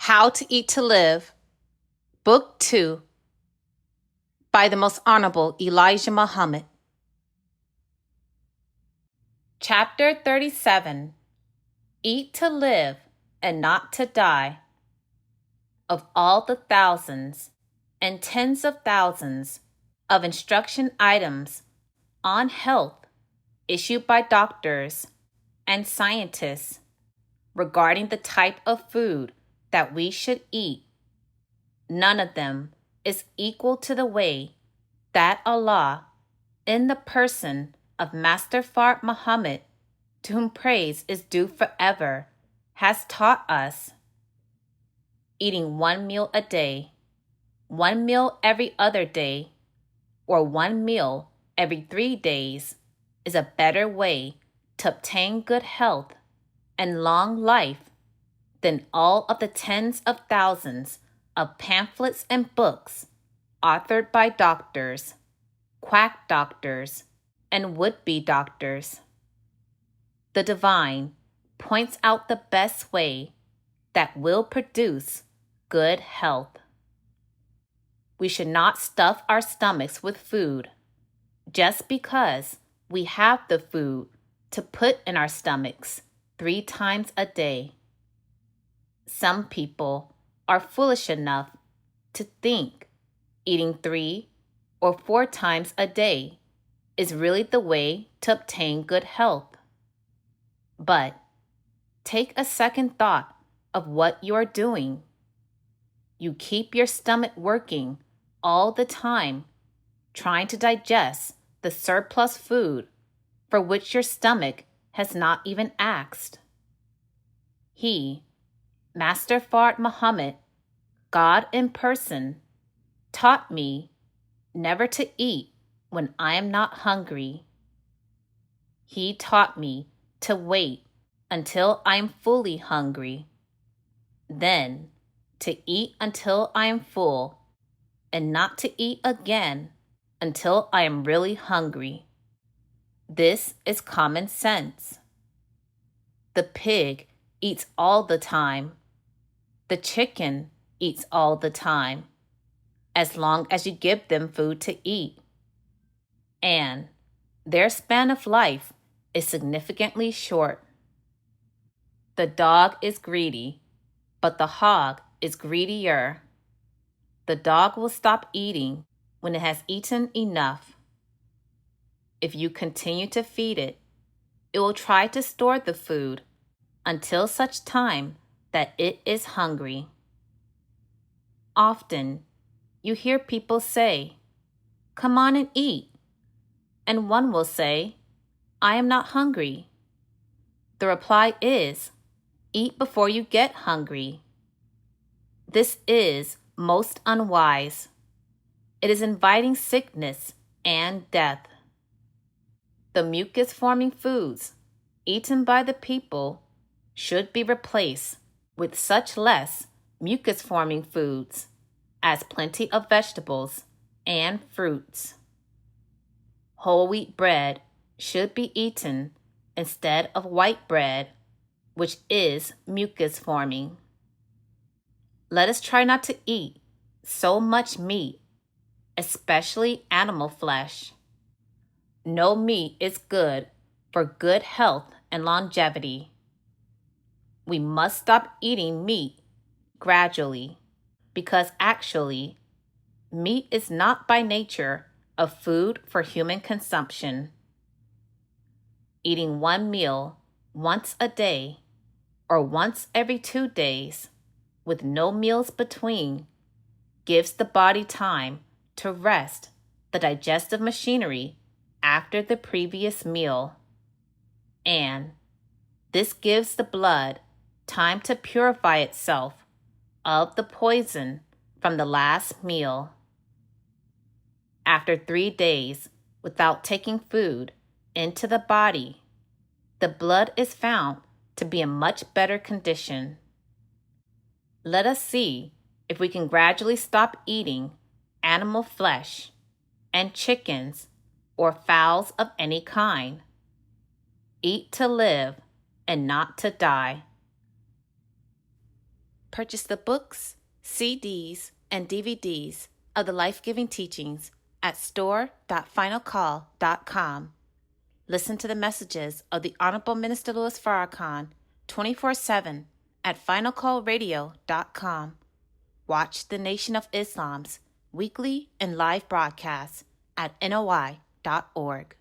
How to Eat to Live, Book 2, by the Most Honorable Elijah Muhammad. Chapter 37, Eat to Live and Not to Die. Of all the thousands and tens of thousands of instruction items on health issued by doctors and scientists regarding the type of food that we should eat, none of them is equal to the way that Allah, in the person of Master Fard Muhammad, to whom praise is due forever, has taught us. Eating one meal a day, one meal every other day, or one meal every 3 days is a better way to obtain good health and long life than all of the tens of thousands of pamphlets and books authored by doctors, quack doctors, and would-be doctors. The Divine points out the best way that will produce good health. We should not stuff our stomachs with food just because we have the food to put in our stomachs 3 times a day. Some people are foolish enough to think eating 3 or 4 times a day is really the way to obtain good health. But take a second thought of what you are doing. You keep your stomach working all the time, trying to digest the surplus food for which your stomach has not even asked. He, Master Fard Muhammad, God in person, taught me never to eat when I am not hungry. He taught me to wait until I am fully hungry, then to eat until I am full, and not to eat again until I am really hungry. This is common sense. The pig eats all the time. The chicken eats all the time, as long as you give them food to eat. And their span of life is significantly short. The dog is greedy, but the hog is greedier. The dog will stop eating when it has eaten enough. If you continue to feed it, it will try to store the food until such time that it is hungry. Often, you hear people say, "Come on and eat," and one will say, "I am not hungry." The reply is, "Eat before you get hungry." This is most unwise. It is inviting sickness and death. The mucus-forming foods eaten by the people should be replaced with such less mucus-forming foods as plenty of vegetables and fruits. Whole wheat bread should be eaten instead of white bread, which is mucus-forming. Let us try not to eat so much meat, especially animal flesh. No meat is good for good health and longevity. We must stop eating meat gradually, because actually, meat is not by nature a food for human consumption. Eating one meal once a day or once every 2 days with no meals between gives the body time to rest the digestive machinery after the previous meal. And this gives the blood time to purify itself of the poison from the last meal. After 3 days without taking food into the body, the blood is found to be in much better condition. Let us see if we can gradually stop eating animal flesh and chickens or fowls of any kind. Eat to live and not to die. Purchase the books, CDs, and DVDs of the life-giving teachings at store.finalcall.com. Listen to the messages of the Honorable Minister Louis Farrakhan 24/7 at finalcallradio.com. Watch the Nation of Islam's weekly and live broadcasts at NOI.org.